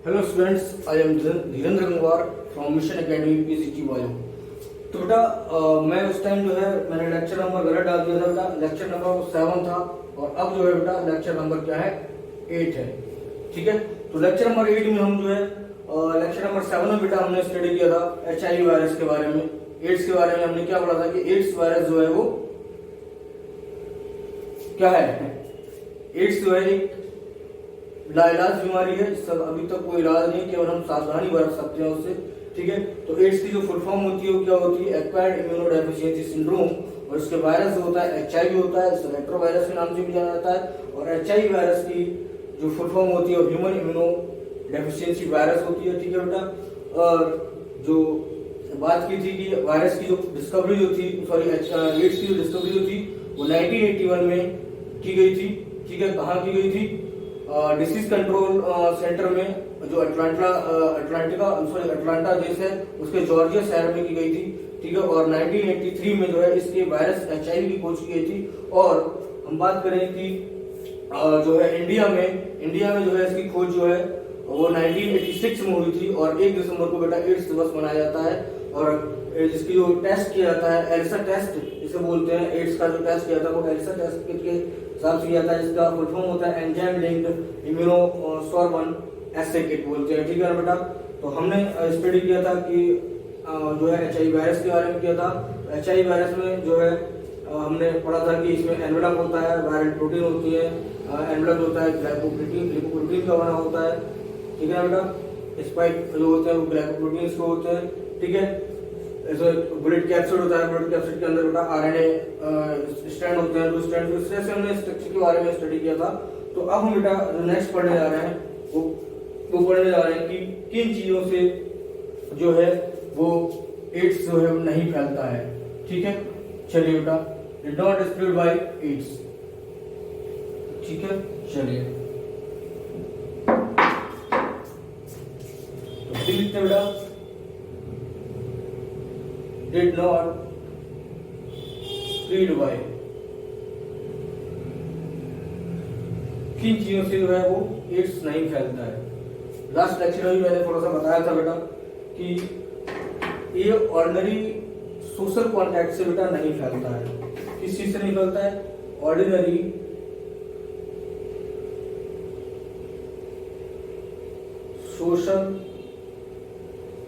Hello students, I am Dhirendra Gangwar from mission academy PGT वायु। तो बेटा मैं उस टाइम जो है मैंने लेक्चर नंबर गलत डाल दिया था बेटा। लेक्चर नंबर 7 था और अब जो है बेटा लेक्चर नंबर क्या है 8 है। ठीक है, तो लेक्चर नंबर 8 में हम जो है लेक्चर नंबर 7 में बेटा हमने स्टडी किया था HIV वायरस के बारे में। एड्स के बारे में हमने क्या पढ़ा था कि एड्स वायरस जो है वो क्या है। एड्स जो है एक लाइलाज बीमारी है, इसका अभी तक कोई इलाज नहीं, केवल हम सावधानी बरत सकते हैं उससे। ठीक है, तो एड्स की जो फुल फॉर्म होती है वो क्या होती है, एक्वायर्ड इम्यूनोडेफिशिएंसी सिंड्रोम। और इसके वायरस जो होता है HIV होता है, इसे रेट्रोवायरस के नाम से भी जाना जाता है। और HIV वायरस की जो फुल फॉर्म होती है वो ह्यूमन इम्यूनोडेफिशिएंसी वायरस होती है। ठीक है बेटा, और जो बात की थी कि वायरस की जो डिस्कवरी जो थी, सॉरी एड्स की जो डिस्कवरी जो थी वो 1981 में की गई थी। ठीक है, कहाँ की गई थी, डिसीज कंट्रोल सेंटर में जो अटलांटा देश है उसके जॉर्जिया शहर में की गई थी। ठीक है, और 1983 में जो है इसके वायरस HIV की खोज की गई थी। और हम बात करें कि जो है इंडिया में जो है इसकी खोज जो है वो 1986 में हुई थी। और 1 दिसंबर को बेटा एड्स दिवस मनाया जाता है। और जिसकी जो टेस्ट किया जाता है एल्सा टेस्ट जिसे बोलते हैं, एड्स का जो टेस्ट किया था वो एल्सा टेस्ट के हिसाब से किया था, जिसका फुल फॉर्म होता है एंजाइम लिंक्ड इम्यूनोसॉर्बन एसे किट बोलते हैं। ठीक है ना बेटा, तो हमने स्टडी किया था कि जो है HIV वायरस के बारे में किया था। HIV वायरस में जो है हमने पढ़ा था कि इसमें एनवेलप होता है, वायरल प्रोटीन होती है, एनवेलप होता है ग्लाइकोप्रोटीन का बना होता है। ठीक है बेटा, स्पाइक जो होते हैं वो ग्लाइकोप्रोटीन के होते हैं। ठीक है, ऐसे बुलेट कैप्सिड होता है, बुलेट कैप्सिड के अंदर बेटा RNA स्ट्रैंड होते हैं, तो स्ट्रैंड इस तरह से हमने स्ट्रक्चर के बारे में स्टडी किया था। तो अब हम बेटा नेक्स्ट पढ़ने जा रहे हैं वो पढ़ने जा रहे हैं कि किन चीजों से जो है वो एड्स जो है वो नहीं फैलता है। ठीक है, चलिए बेटा, did not spread by AIDS. ठीक है, चलिए तो लिखते बेटा डिड नॉट स्प्रेड बाय, किन चीजों से जो है वो एड्स नहीं फैलता है। लास्ट लेक्चर में मैंने थोड़ा सा बताया था बेटा कि ये ऑर्डिनरी सोशल कॉन्टैक्ट से बेटा नहीं फैलता है। किस चीज से नहीं फैलता है, ordinary social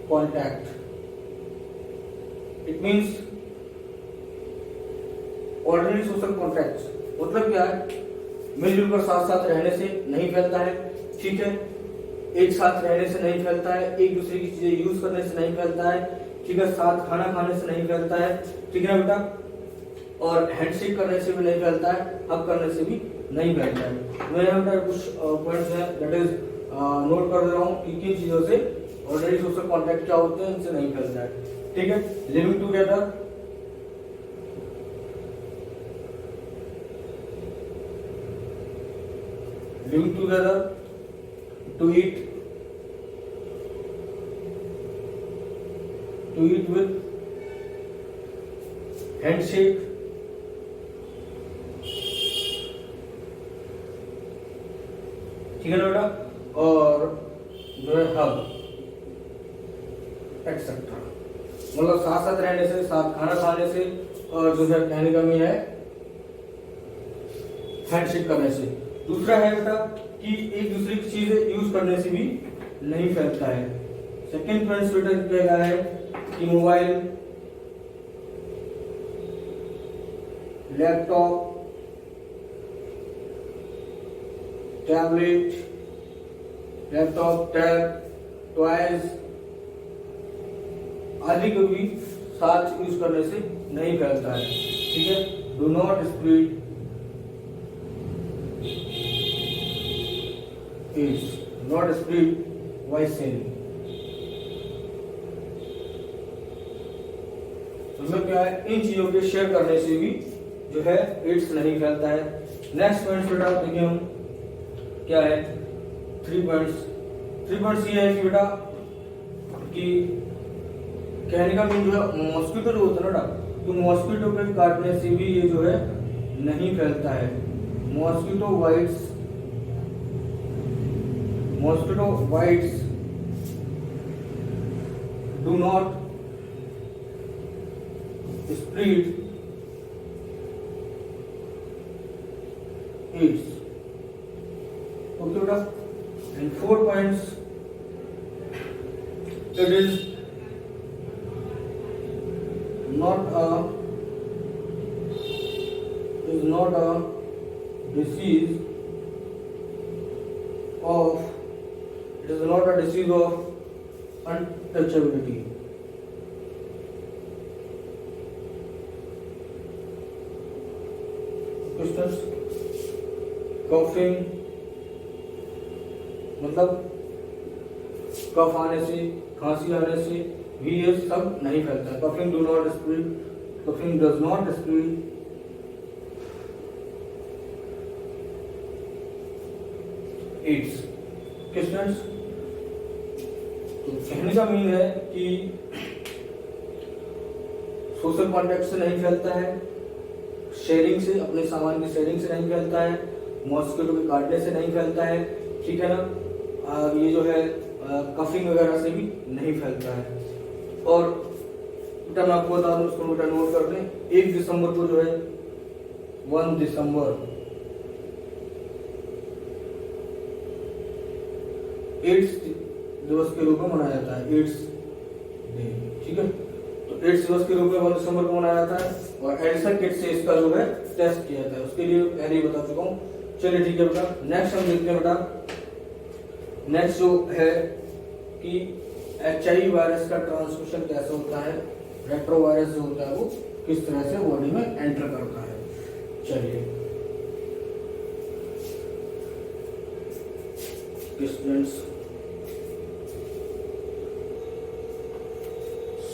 contact. It means ordinary social contact मतलब क्या है, मिलजुल कर साथ साथ रहने से नहीं फैलता है। ठीक है, एक साथ रहने से नहीं फैलता है, एक दूसरे की चीजें यूज करने से नहीं फैलता है। ठीक है, साथ खाना खाने से नहीं फैलता है। ठीक है बेटा, और हैंडशेक करने से भी नहीं फैलता है, हग करने से भी नहीं फैलता है। मैं यहाँ पर कुछ पॉइंट्स हैं दैट इज नोट कर दे रहा हूँ कि किन चीजों से ऑर्डिनरी सोशल कॉन्टैक्ट क्या होते हैं, इनसे नहीं फैलता है। ठीक है, living together, living together, to eat with, handshake, ठीक है ना बेटा, और जो है हग एक्सेट्रा, मतलब साथ साथ रहने से, साथ खाना खाने से, और जो है कहने का मीन है हैंडशेक करने से। दूसरा है बेटा कि एक दूसरे की चीजें यूज करने से भी नहीं फैलता है। सेकेंड पॉइंट बेटा क्या है कि mobile, laptop, tablet, tab, toys आदि को भी साथ यूज करने से नहीं फैलता है। ठीक है, do not spread is not spread by sharing। तो क्या है, इन चीजों के शेयर करने से भी जो है एड्स नहीं फैलता है। नेक्स्ट पॉइंट बेटा देखिए हम क्या है, 3 पॉइंट्स ये है कि बेटा कि कहने का मीन जो है मॉस्किटो जो होता है ना, तो मॉस्किटो के काटने से भी ये जो है नहीं फैलता है। Mosquito bytes mosquito bites do not spread AIDS. Okay बेटा, and 4 points, it is not a disease of untouchability. Questions? Coughing मतलब कफ आने से, खांसी आने से भी ये सब नहीं फैलता है. Coughing do not spread, coughing does not spread AIDS. Questions? तो कहने का मीन है कि सोशल कॉन्टेक्ट से नहीं फैलता है, शेयरिंग से, अपने सामान की शेयरिंग से नहीं फैलता है, मॉस्किटो के काटने से नहीं फैलता है, ठीक है ना. ये जो है कफिंग वगैरह से भी नहीं फैलता है. और बेटा मैं आपको बता दूं, उसको बेटा नोट कर लें. 1 दिसंबर को जो है 1 दिसंबर एड्स दिवस के रूप में मनाया जाता है. एड्स डे, ठीक है. तो एड्स दिवस के रूप में 1 दिसंबर को मनाया जाता है और एडिसन किट से इसका जो है टेस्ट किया जाता है. उसके लिए पहले ही बता चुका हूँ. चलिए ठीक है बेटा, नेक्स्ट हम देखते हैं बेटा. नेक्स्ट जो है कि HIV वायरस का ट्रांसमिशन कैसे होता है, रेट्रो वायरस जो होता है वो किस तरह से बॉडी में एंटर करता है. चलिए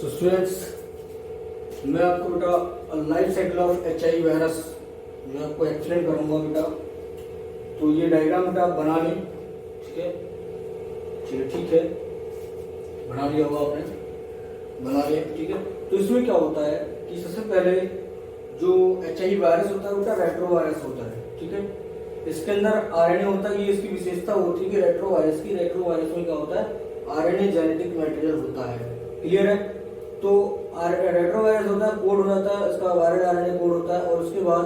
स्टूडेंट्स, मैं आपको बेटा life cycle of HIV virus जो आपको एक्सप्लेन करूंगा बेटा. तो ये डायग्राम बेटा आप बना लें, ठीक है. चलिए ठीक है, बना लिया होगा आपने, बना लिया, ठीक है. तो इसमें क्या होता है कि सबसे पहले जो HIV वायरस होता है बेटा रेट्रो वायरस होता है, ठीक है. इसके अंदर RNA होता है. ये इसकी विशेषता होती है कि रेट्रो वायरस में क्या होता है, RNA जेनेटिक मटेरियल होता है. क्लियर है. तो रेट्रो वायरस होता है, कोड हो जाता है, इसका वायरल RNA कोड होता है. और उसके बाद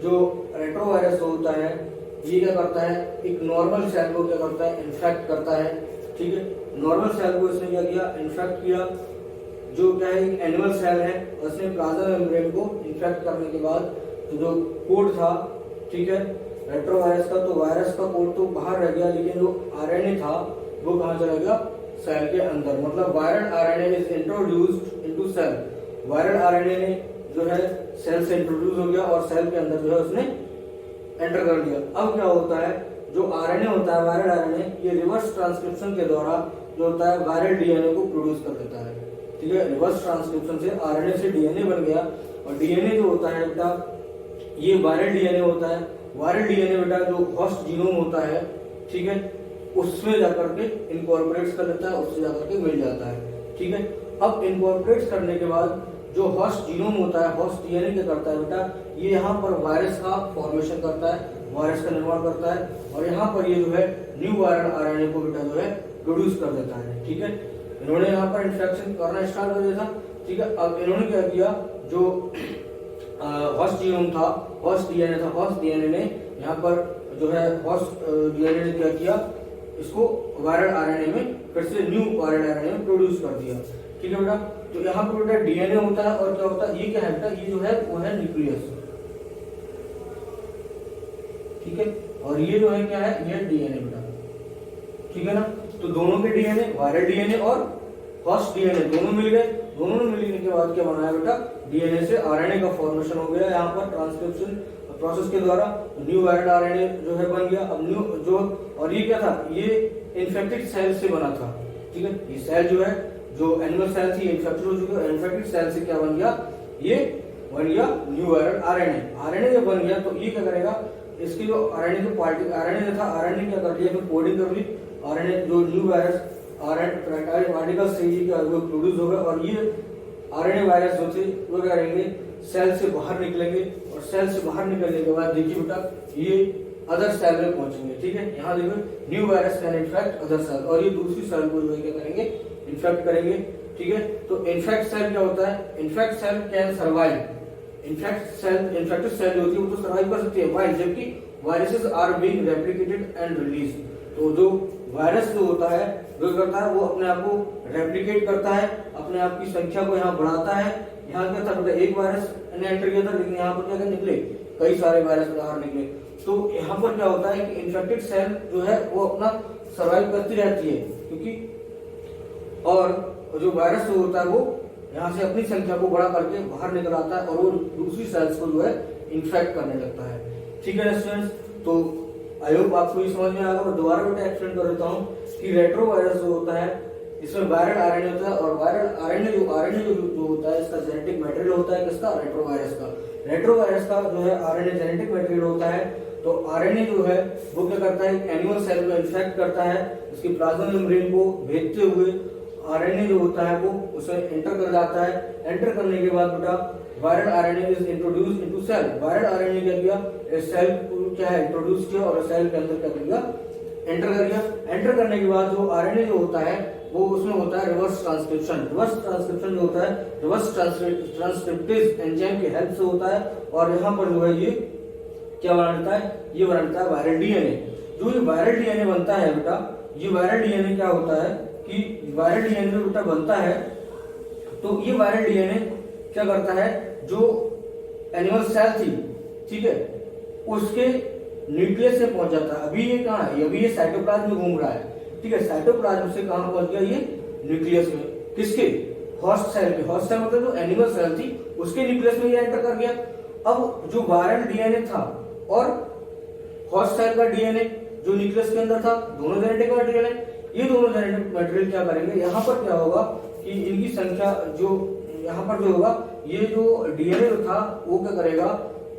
जो रेट्रो वायरस होता है ये क्या करता है, एक नॉर्मल सेल को क्या करता है, इन्फेक्ट करता है, ठीक है. नॉर्मल सेल को इसने क्या किया, इन्फेक्ट किया. जो क्या है एनिमल सेल है, उसने प्लाज्मा मेम्ब्रेन को इन्फेक्ट करने के बाद तो जो कोड था, ठीक है, रेट्रो वायरस का, तो वायरस का कोड तो बाहर रह गया, लेकिन जो RNA था वो कहाँ चला गया, सेल के अंदर. मतलब viral RNA is introduced into cell. Viral RNA ने जो है सेल से इंट्रोड्यूस हो गया और सेल के अंदर जो है उसने एंटर कर दिया. अब क्या होता है, जो RNA होता है वायरल RNA, ये रिवर्स ट्रांसक्रिप्शन के द्वारा जो होता है वायरल DNA को प्रोड्यूस कर देता है, ठीक है. रिवर्स ट्रांसक्रिप्शन से RNA से DNA बन गया और DNA जो होता है बेटा ये वायरल DNA होता है. वायरल DNA बेटा जो होस्ट जीनोम होता है, ठीक है, उसमें जाकर के इनकॉर्पोरेट कर लेता है, उससे जाकर के मिल जाता है, ठीक है. अब इनकॉर्पोरेट करने के बाद जो होस्ट जीनोम होता है, होस्ट DNA क्या करता है बेटा, ये यहाँ पर वायरस का फॉर्मेशन करता है, वायरस का निर्माण करता है और यहाँ पर ये जो है न्यू वायरल RNA को बेटा जो है प्रोड्यूस कर देता है, ठीक है. इन्होंने यहाँ पर इन्फेक्शन करना स्टार्ट कर दिया था, ठीक है. अब इन्होंने क्या किया, जो होस्ट जीनोम था, होस्ट DNA ने यहाँ पर जो है होस्ट DNA ने क्या किया, इसको वायरल RNA में फिर से न्यू वायरल RNA में प्रोड्यूस कर दिया, ठीक है बेटा. तो यहाँ पर बेटा DNA होता है और क्या होता है, ये क्या है बेटा, ये जो है वो है न्यूक्लियस, ठीक है. और ये जो है क्या है, ये DNA बेटा, ठीक है ना. तो दोनों के DNA, वायरल DNA और होस्ट DNA दोनों मिल गए. दोनों में मिलने के बाद क्या बनाया बेटा, DNA से RNA का फॉर्मेशन हो गया यहाँ पर ट्रांसक्रिप्शन प्रोसेस के द्वारा. न्यू वायरल RNA जो है बन गया. अब न्यू जो, और ये क्या था, ये इन्फेक्टेड सेल से बना था, ठीक है. ये सेल जो है, जो एनिमल सेल थी इन्फेक्टेड हो चुकी है, इन्फेक्टेड सेल से क्या बन गया, ये बन गया न्यू वायरल RNA जब बन गया तो ये क्या करेगा, इसकी जो RNA जो RNA था, RNA क्या कर दिया, फिर कोडिंग कर ली. RNA जो न्यू वायरस पार्टिकल से वो प्रोड्यूस होगा और ये RNA वायरस जो थे वो क्या करेंगे, सेल से बाहर निकलेंगे और सेल से बाहर निकलने के बाद देखिए बेटा ये अदर सेल में पहुंचेंगे। ठीक है, यहाँ देखो new virus can infect other cell, और ये दूसरी सेल को जो है क्या करेंगे, इन्फेक्ट करेंगे। ठीक है, तो इन्फेक्ट सेल क्या होता है, infect cell can survive, infected cell जो होती है वो तो सर्वाइव कर सकती है, वाइल जबकि viruses are being replicated and release. तो जो वायरस जो होता है जो करता है वो अपने आप को रेप्लिकेट करता है, अपने आप की संख्या को यहाँ बढ़ाता है। यहाँ क्या था, मतलब एक वायरस ने एंटर किया था, लेकिन यहाँ पर क्या निकले, कई सारे वायरस बाहर निकले। तो यहाँ पर क्या होता है कि इन्फेक्टेड सेल जो है वो अपना सर्वाइव करती रहती है, क्योंकि और जो वायरस जो होता है वो यहाँ से अपनी संख्या को बढ़ा करके बाहर निकल आता है और वो दूसरी सेल्स को जो है इन्फेक्ट करने लगता है। ठीक है स्टूडेंट्स, तो आई होप आपको ये समझ में आएगा। मैं दोबारा बेटा एक्सप्लेन कर देता हूँ कि रेट्रोवायरस जो होता है इसमें वायरल आरएनए होता है, और वायरल आरएनए जो होता है इसका जेनेटिक मटेरियल होता है किसका, रेट्रोवायरस का। रेट्रोवायरस का जो है आरएनए जेनेटिक मटेरियल होता है। तो आरएनए जो है वो क्या करता है, एनिमल सेल को इन्फेक्ट करता है, उसकी प्लाज्मा मेम्ब्रेन को भेजते हुए आरएनए जो होता है वो उसे एंटर कर जाता है। एंटर करने के बाद बेटा viral RNA is introduced into cell. Viral RNA क्या किया, सेल को क्या है इंट्रोड्यूस किया और सेल के अंदर क्या कर दिया, एंटर कर दिया। एंटर करने के बाद जो आरएनए जो होता है वो उसमें होता है रिवर्स ट्रांसक्रिप्शन। रिवर्स ट्रांसक्रिप्शन जो होता है रिवर्स ट्रांसक्रिप्टेज एंजाइम की हेल्प से होता है, और यहाँ पर जो है ये क्या बनाता है, ये बनाता है वायरल डीएनए। जो ये वायरल डीएनए बनता है बेटा, ये वायरल डीएनए क्या होता है कि वायरल डीएनए जो बेटा बनता है, तो ये वायरल डीएनए क्या करता है, जो एनिमल सेल थी, ठीक है, उसके न्यूक्लियस से पहुंच जाता है। अभी ये कहाँ है, अभी ये साइटोप्लाज्म में घूम रहा है। ठीक है, साइटोप्लाज्म से कहाँ पहुंच गया, ये न्यूक्लियस में, किसके, होस्ट सेल के। होस्ट सेल मतलब जो एनिमल सेल थी उसके न्यूक्लियस में ये एंटर कर गया। अब जो वायरल डीएनए था और होस्ट सेल का डीएनए जो न्यूक्लियस के अंदर था, दोनों जेनेटिक मटेरियल है। ये दोनों जेनेटिक मटेरियल क्या करेंगे, यहाँ पर क्या होगा कि इनकी संख्या जो यहाँ पर जो होगा, ये जो डीएनए था वो क्या करेगा,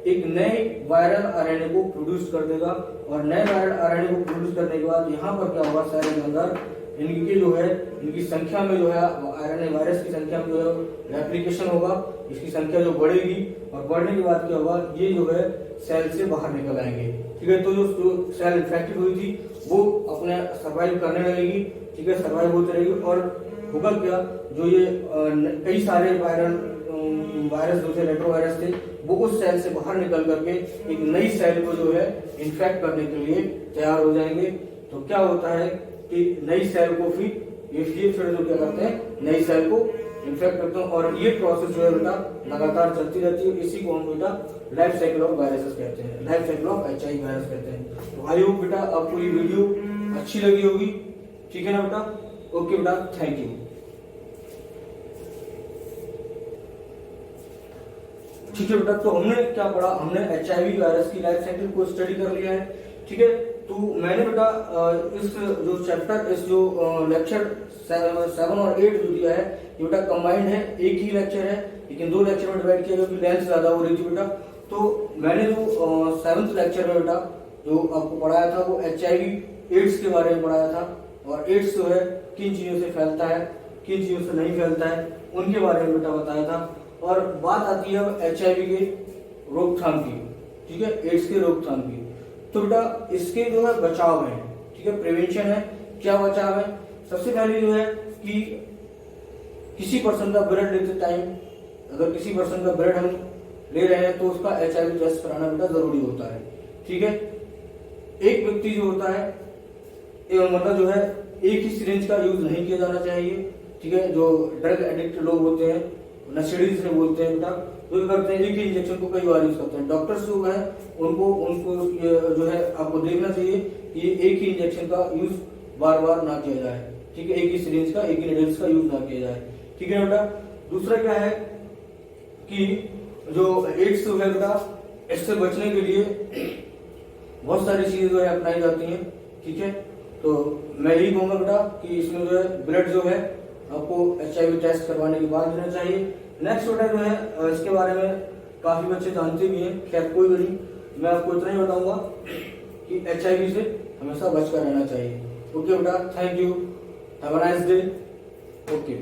एक नए वायरल आरएनए को प्रोड्यूस कर देगा, और नए वायरल आरएनए को प्रोड्यूस करने के बाद यहाँ पर क्या होगा, सेल के अंदर इनकी जो है इनकी संख्या में जो है आरएनए वायरस की संख्या में जो है रेप्लिकेशन होगा, इसकी संख्या जो बढ़ेगी, और बढ़ने के बाद क्या होगा, ये जो है सेल से बाहर निकल आएंगे। ठीक है, तो जो सेल इन्फेक्टेड हुई थी वो अपने सर्वाइव करने लगेगी। ठीक है, सर्वाइव होती रहेगी, और होगा क्या, जो ये कई सारे वायरस जो थे, रेट्रोवायरस थे, वो उस सेल से बाहर निकल करके एक नई सेल को जो है इन्फेक्ट करने के लिए तैयार हो जाएंगे। तो क्या होता है कि नई सेल को फिर जो क्या करते हैं, नई सेल को इन्फेक्ट करते हैं, और ये प्रोसेस जो है बेटा लगातार चलती रहती है। इसी को हम बेटा लाइफ साइकिल ऑफ वायरसेस कहते हैं, life cycle of HIV virus कहते हैं। तो आई होप बेटा आपको ये वीडियो अच्छी लगी होगी। ठीक है ना बेटा, ओके बेटा, थैंक यू। ठीक है बेटा, तो हमने क्या पढ़ा, हमने HIV वायरस की लाइफ साइकिल को स्टडी कर लिया है। ठीक है, तो मैंने बेटा इस जो चैप्टर, इस जो लेक्चर 7 और 8 जो दिया है, ये बेटा कंबाइंड है, एक ही लेक्चर है, लेकिन 2 लेक्चर में डिवाइड किया, क्योंकि लेंथ ज्यादा हो रही थी बेटा। तो मैंने जो 7th लेक्चर में बेटा जो आपको पढ़ाया था वो HIV एड्स के बारे में पढ़ाया था, और एड्स जो है किन चीजों से फैलता है, किन चीजों से नहीं फैलता है, उनके बारे में बेटा बताया था। और बात आती है HIV के रोकथाम की, ठीक है, एड्स के रोकथाम की। तो बेटा इसके जो है बचाव है, ठीक है, प्रिवेंशन है। क्या बचाव है, सबसे पहले जो है कि किसी पर्सन का ब्लड लेते टाइम, अगर किसी पर्सन का ब्लड हम ले रहे हैं तो उसका HIV टेस्ट कराना बेटा जरूरी होता है। ठीक है, एक व्यक्ति जो होता है मतलब जो है एक ही सिरिंज का यूज नहीं किया जाना चाहिए। ठीक है, जो ड्रग एडिक्ट लोग होते हैं, नशेड़ी जिसे बोलते हैं बेटा, तो करते हैं एक ही इंजेक्शन को कई बार यूज करते हैं। डॉक्टर्स जो है उनको जो है आपको देखना चाहिए कि एक ही इंजेक्शन का यूज बार बार ना किया जाए। ठीक है, एक ही सिरिंज का, एक ही निडल्स का यूज ना किया जाए। ठीक है बेटा, दूसरा क्या है कि जो एड्स जो है बेटा, इससे बचने के लिए बहुत सारी चीजें जो है अपनाई जाती हैं। ठीक है, तो मैं यही कहूंगा बेटा कि इसमें जो है ब्लड जो है आपको HIV टेस्ट करवाने के बाद देना चाहिए। नेक्स्ट बेटा जो है इसके बारे में काफी बच्चे जानते भी हैं, खैर कोई भी नहीं, मैं आपको इतना ही बताऊंगा कि HIV से हमेशा बचकर रहना चाहिए। ओके बेटा, thank you, have a nice day. Okay.